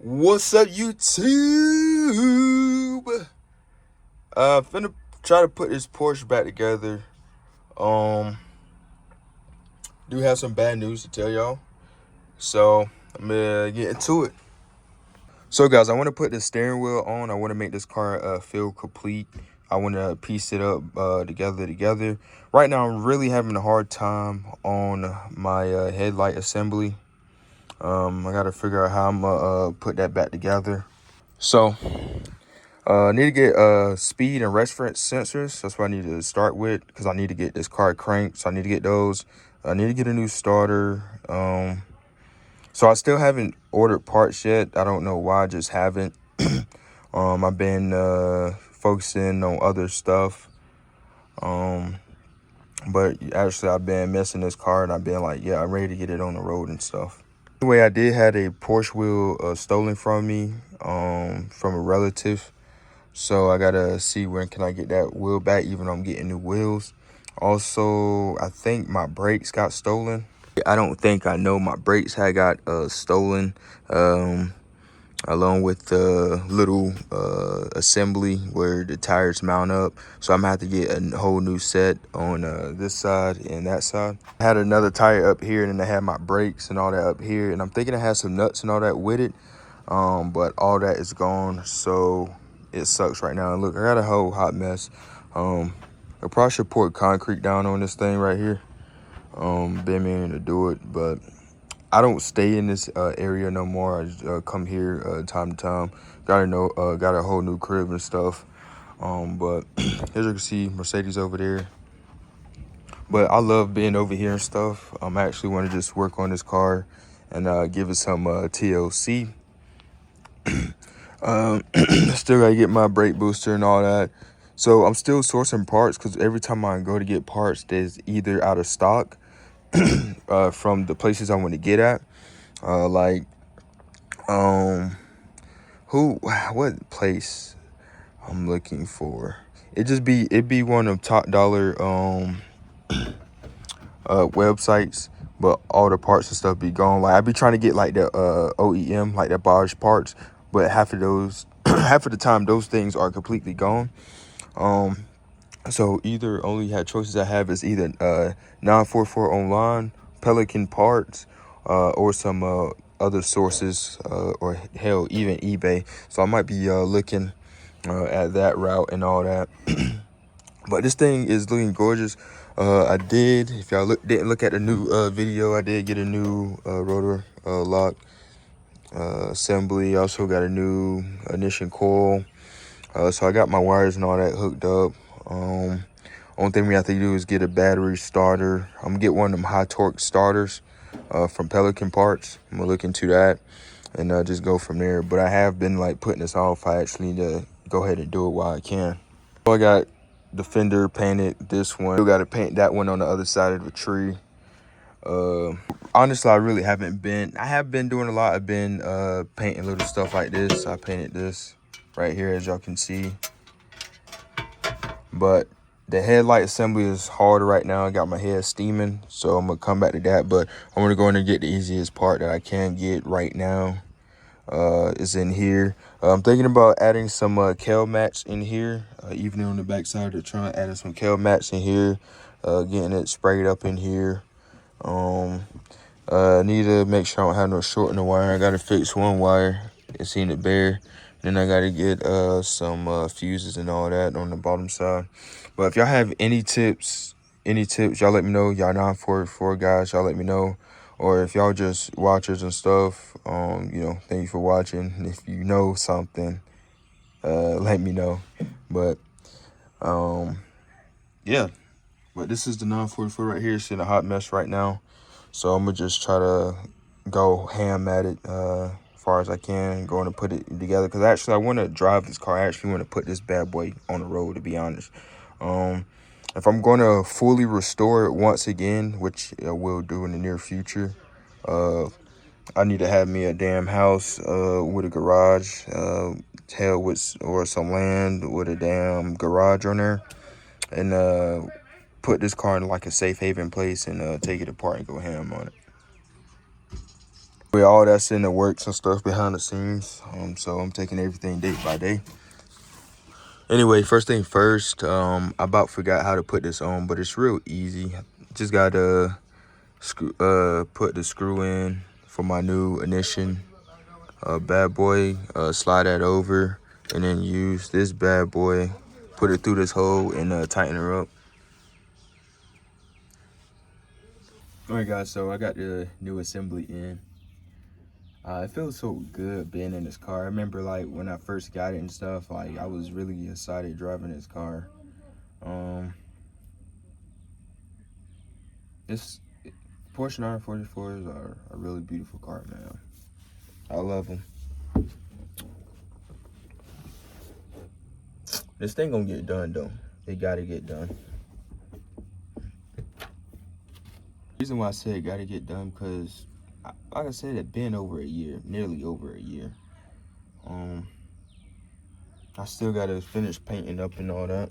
What's up, YouTube? Finna try to put this Porsche back together. Do have some bad news to tell y'all, so I'm gonna get into it. So, guys, I want to put the steering wheel on. I want to make this car feel complete. I want to piece it up together. Right now, I'm really having a hard time on my headlight assembly. I gotta figure out how I'm gonna put that back together. So I need to get speed and reference sensors. That's what I need to start with, because I need to get this car cranked. So I need to get those. I need to get a new starter. So I still haven't ordered parts yet. I don't know why, I just haven't. I've been focusing on other stuff. But actually I've been messing this car, and I've been like, yeah, I'm ready to get it on the road and stuff. Anyway, I did have a Porsche wheel stolen from me from a relative. So I gotta see when can I get that wheel back, even though I'm getting new wheels. Also, I think my brakes got stolen. I don't think I know my brakes had got stolen, along with the little assembly where the tires mount up. So I'm gonna have to get a whole new set on this side and that side. I had another tire up here, and then I had my brakes and all that up here, and I'm thinking I had some nuts and all that with it, but all that is gone, so it sucks right now. And look, I got a whole hot mess. I probably should pour concrete down on this thing right here. Been meaning to do it, but I don't stay in this area no more. I just come here time to time. Got a whole new crib and stuff. But as you can see, Mercedes over there. But I love being over here and stuff. I actually want to just work on this car and give it some TLC. Still gotta get my brake booster and all that. So I'm still sourcing parts, because every time I go to get parts, there's either out of stock from the places I want to get at. Like what place I'm looking for. It'd be one of top dollar websites, but all the parts and stuff be gone. Like I be trying to get like the OEM, like the Porsche parts, but half of the time those things are completely gone. So either only had choices I have is either 944 online, Pelican parts, or some other sources, or hell, even eBay. So I might be looking at that route and all that. But this thing is looking gorgeous. I did, if y'all didn't look at the new video, I did get a new rotor lock assembly. Also got a new ignition coil. So I got my wires and all that hooked up. Only thing we have to do is get a battery starter. I'm gonna get one of them high torque starters from Pelican parts. I'm gonna look into that and just go from there. But I have been like putting this off. I actually need to go ahead and do it while I can. So I got the fender painted, this one. Still gotta paint that one on the other side of the tree. Honestly, I really haven't been. I have been doing a lot. I've been painting little stuff like this. I painted this right here, as y'all can see. But the headlight assembly is hard right now. I got my head steaming, so I'm gonna come back to that. But I'm gonna go in and get the easiest part that I can get right now. Is in here. I'm thinking about adding some Kel mats in here, even on the back side of the trunk. Adding some Kel mats in here, getting it sprayed up in here. Need to make sure I don't have no short in the wire. I gotta fix one wire. It's seen it bare. Then I gotta get some fuses and all that on the bottom side. But if y'all have any tips, y'all let me know. Y'all 944 guys, y'all let me know. Or if y'all just watchers and stuff, you know, thank you for watching. If you know something, let me know. But yeah. But this is the 944 right here. It's in a hot mess right now. So I'm gonna just try to go ham at it as far as I can, going to put it together. Because actually I want to drive this car. I actually want to put this bad boy on the road, to be honest. If I'm going to fully restore it once again, which I will do in the near future, I need to have me a damn house with a garage, or some land with a damn garage on there, and put this car in like a safe haven place and take it apart and go ham on it. With all that's in the works and stuff behind the scenes. So I'm taking everything day by day. Anyway, first thing first, I about forgot how to put this on, but it's real easy. Just gotta put the screw in for my new ignition bad boy, slide that over, and then use this bad boy, put it through this hole and tighten her up. All right, guys, so I got the new assembly in. It feels so good being in this car. I remember like when I first got it and stuff, like I was really excited driving this car. This Porsche 944s are a really beautiful car, man. I love them. This thing gonna get done though. It gotta get done. The reason why I said it gotta get done because, like I said, it's been over a year, nearly over a year. I still gotta finish painting up and all that.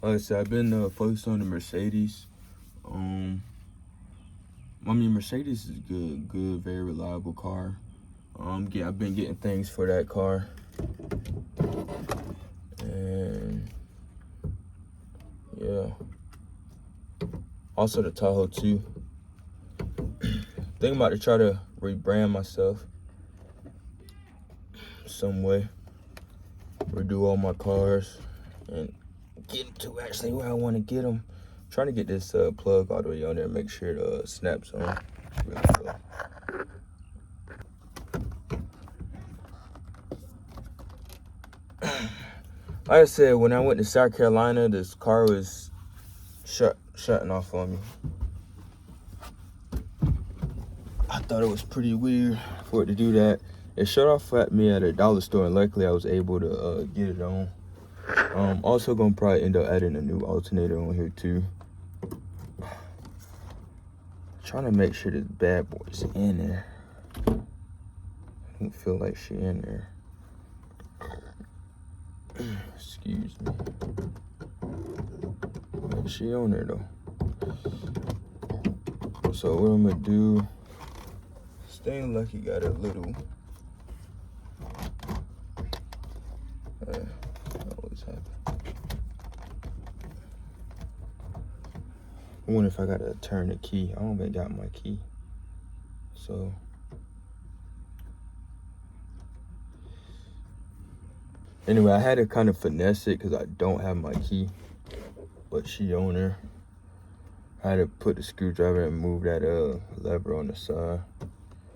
Like I said, I've been focused on the Mercedes. I mean, Mercedes is good, very reliable car. I've been getting things for that car. And yeah. Also the Tahoe too. Thinking about to try to rebrand myself some way. Redo all my cars and get them to actually where I want to get them. I'm trying to get this plug all the way on there, make sure it snaps on. Really cool. Like I said, when I went to South Carolina, this car was shutting off on me. I thought it was pretty weird for it to do that. It shut off at me at a dollar store, and luckily I was able to get it on. Also gonna probably end up adding a new alternator on here too. Trying to make sure this bad boy's in there. I don't feel like she in there. Excuse me. She on there though. So what I'm gonna do, staying lucky got a little always happen. I wonder if I gotta turn the key. I don't even got my key. So anyway, I had to kind of finesse it because I don't have my key, but she on there. I had to put the screwdriver and move that lever on the side.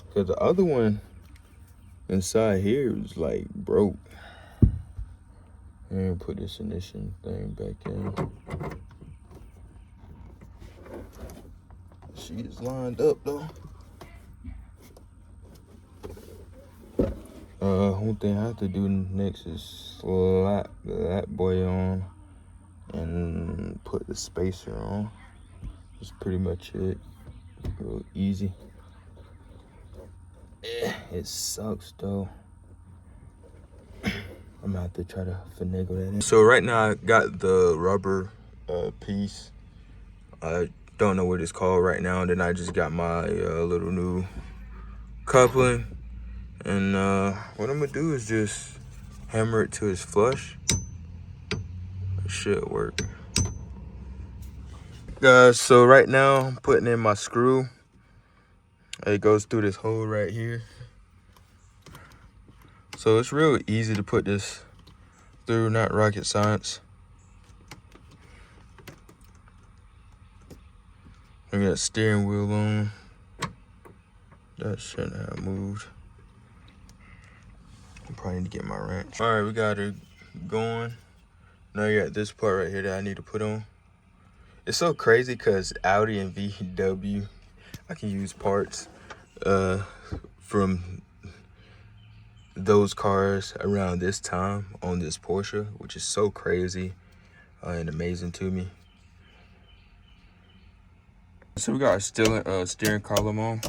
Because the other one inside here is like broke. And put this ignition thing back in. She is lined up though. One thing I have to do next is slap that boy on and put the spacer on. That's pretty much it. Real easy. It sucks though. I'm gonna have to try to finagle that in. So right now I got the rubber piece. I don't know what it's called right now. And then I just got my little new coupling. And what I'm gonna do is just hammer it to its flush. It should work. Guys, so right now I'm putting in my screw. It goes through this hole right here. So it's real easy to put this through, not rocket science. I got steering wheel on. That shouldn't have moved. I probably need to get my wrench. All right, we got it going. Now you got this part right here that I need to put on. It's so crazy because Audi and VW, I can use parts from those cars around this time on this Porsche, which is so crazy and amazing to me. So we got our steering column on.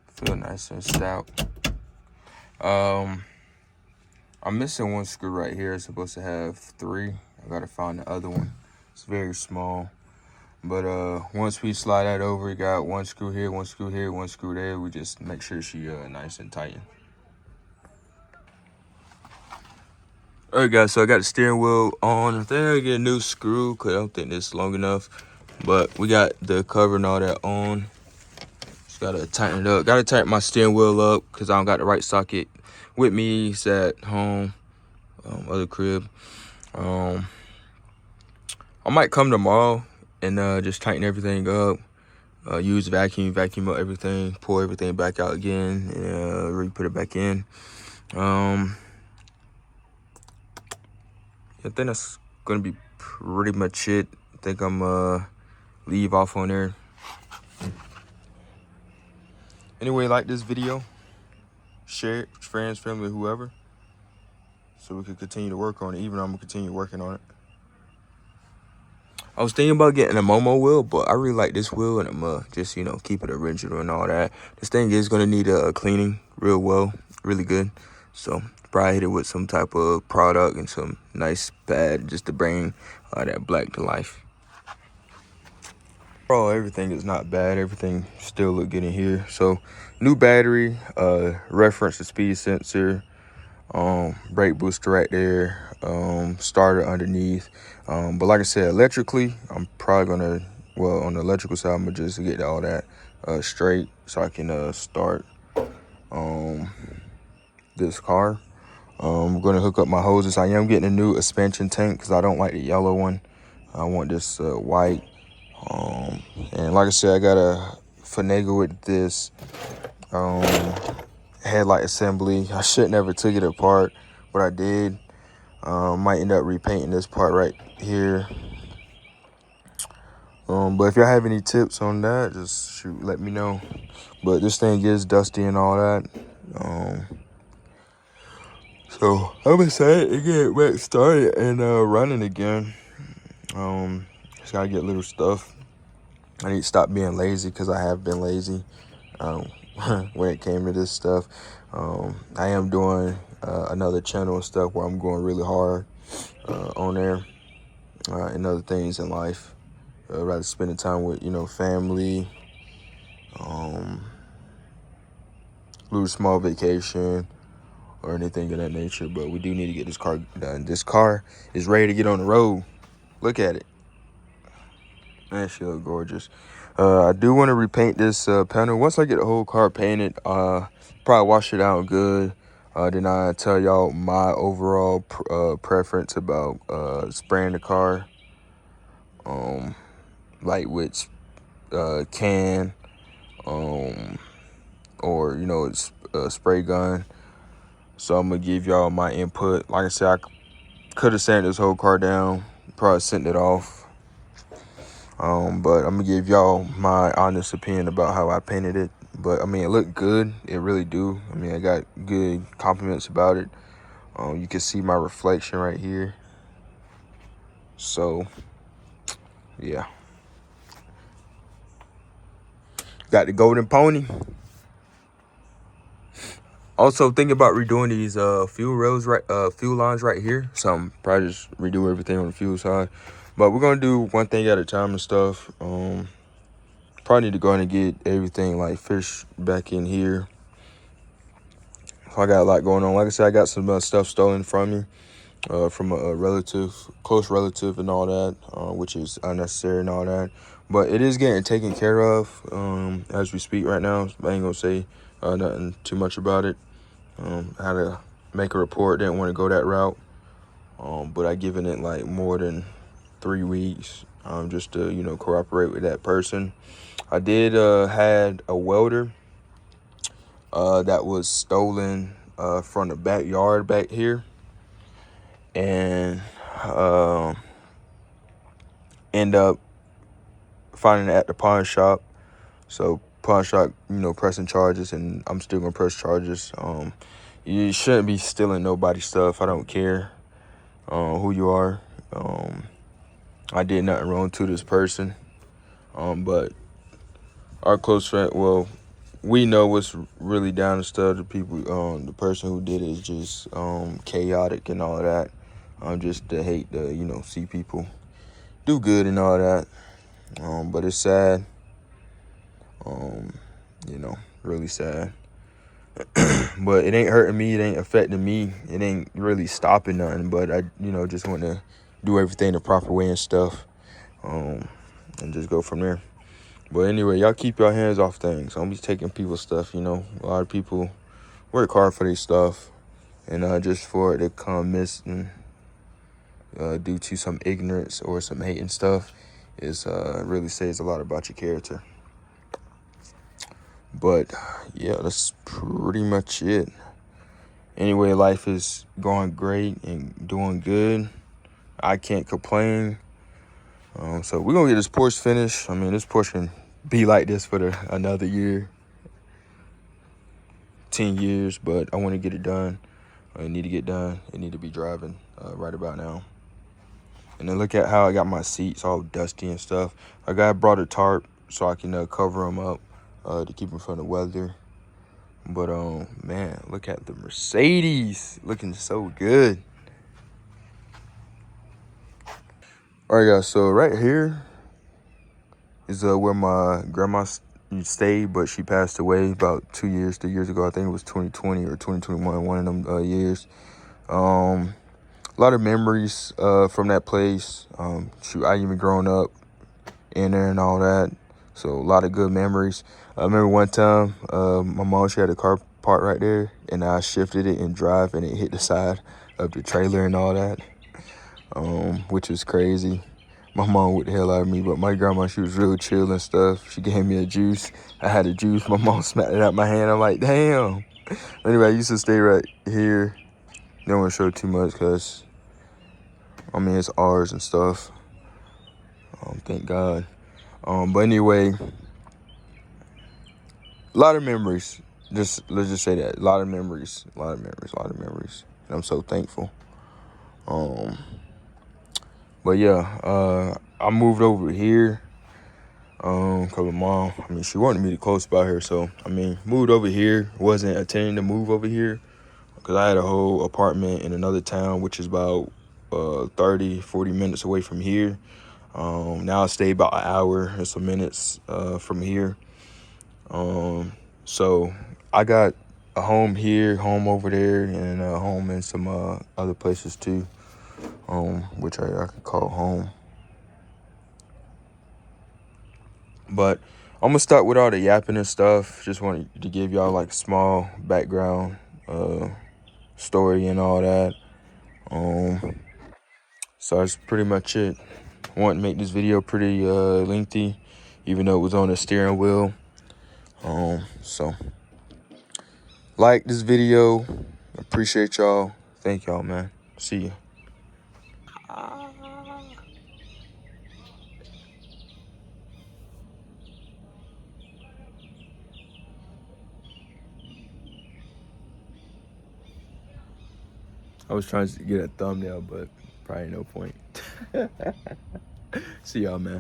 Feel nice and stout. I'm missing one screw right here. It's supposed to have 3. I gotta find the other one. It's very small. But once we slide that over, we got 1 screw here, 1 screw here, 1 screw there. We just make sure she nice and tight. All right, guys, so I got the steering wheel on. I think I get a new screw because I don't think this is long enough. But we got the cover and all that on. Just gotta tighten it up. Gotta tighten my steering wheel up because I don't got the right socket with me. It's at home, other crib. I might come tomorrow and just tighten everything up. Use vacuum up everything, pull everything back out again, and re-put it back in. I think that's gonna be pretty much it. I think I'm leave off on there. Anyway, like this video, share it with friends, family, whoever, so we can continue to work on it. Even though I'm gonna continue working on it. I was thinking about getting a Momo wheel, but I really like this wheel, and I'm just, you know, keep it original and all that. This thing is gonna need a cleaning real well, really good. So probably hit it with some type of product and some nice pad just to bring that black to life. Overall, everything is not bad. Everything still look good in here. So new battery, reference the speed sensor, brake booster right there, starter underneath. But like I said, electrically, I'm probably gonna, well, on the electrical side, I'm gonna just get all that straight so I can start this car. I'm gonna hook up my hoses. I am getting a new expansion tank because I don't like the yellow one. I want this white. And like I said, I gotta finagle with this headlight assembly. I should never took it apart, but I did. Might end up repainting this part right here. But if y'all have any tips on that, just shoot, let me know. But this thing is dusty and all that. So I'm excited to get back started and running again. Just gotta get little stuff. I need to stop being lazy because I have been lazy when it came to this stuff. I am doing another channel and stuff where I'm going really hard on there and other things in life. Rather spending time with, you know, family, little small vacation or anything of that nature. But we do need to get this car done. This car is ready to get on the road. Look at it. Man, she look gorgeous. I do want to repaint this panel. Once I get the whole car painted, probably wash it out good. Then I tell y'all my overall preference about spraying the car. Like which can, or, you know, it's a spray gun. So I'm gonna give y'all my input. Like I said, I could have sanded this whole car down, probably sent it off. But I'm gonna give y'all my honest opinion about how I painted it. But I mean, it looked good. It really do. I mean, I got good compliments about it. You can see my reflection right here. So yeah, got the golden pony. Also thinking about redoing these fuel rails, right, fuel lines right here. So I'm probably just redo everything on the fuel side. But we're gonna do one thing at a time and stuff. Probably need to go in and get everything like fish back in here. So I got a lot going on. Like I said, I got some stuff stolen from me, from a relative, close relative and all that, which is unnecessary and all that. But it is getting taken care of as we speak right now. I ain't gonna say nothing too much about it. I had to make a report, didn't want to go that route. But I given it like more than 3 weeks just to, you know, cooperate with that person. I did had a welder that was stolen from the backyard back here, and end up finding it at the pawn shop. So pawn shop, you know, pressing charges, and I'm still gonna press charges. You shouldn't be stealing nobody's stuff. I don't care who you are. I did nothing wrong to this person, but our close friend, well, we know what's really down and stuff. The people, the person who did it is just chaotic and all that. Just to hate to see people do good and all that. But it's sad. You know, really sad. But it ain't hurting me. It ain't affecting me. It ain't really stopping nothing. But I, just want to do everything the proper way and stuff. And just go from there. But anyway, y'all keep your hands off things. Don't be taking people's stuff. A lot of people work hard for their stuff, and just for it to come missing due to some ignorance or some hate and stuff is really says a lot about your character. But yeah, that's pretty much it. Anyway, life is going great and doing good. I can't complain. So we're gonna get this Porsche finished. I mean, this Porsche can be like this for another year, 10 years, but I want to get it done. I need to get done. It need to be driving right about now. And then look at how I got my seats all dusty and stuff. I brought a tarp so I can cover them up to keep them from the weather. But man, look at the Mercedes looking so good. All right, guys. So right here is where my grandma stayed, but she passed away about 3 years ago. I think it was 2020 or 2021, one of them years. A lot of memories from that place. Shoot, I even grown up in there and all that. So a lot of good memories. I remember one time my mom, she had a car parked right there, and I shifted it and drive, and it hit the side of the trailer and all that, which was crazy. My mom would the hell out of me, but my grandma, she was real chill and stuff. She gave me a juice. I had a juice. My mom smacked it out my hand. I'm like, damn. Anyway, I used to stay right here. Don't want to show too much because, I mean, it's ours and stuff. Thank God. But anyway, a lot of memories. Let's just say that. A lot of memories. And I'm so thankful. But yeah, I moved over here. Cause my mom, I mean, she wanted me to close by her, so I mean, moved over here. Wasn't intending to move over here, cause I had a whole apartment in another town, which is about 30-40 minutes away from here. Now I stay about an hour and some minutes from here. So I got a home here, home over there, and a home in some other places too, which I could call home. But I'm gonna start with all the yapping and stuff. Just wanted to give y'all like a small background story and all that. So that's pretty much it. I want to make this video pretty lengthy, even though it was on a steering wheel. So like this video. Appreciate y'all. Thank y'all, man. See ya. I was trying to get a thumbnail, but probably no point. See y'all, man.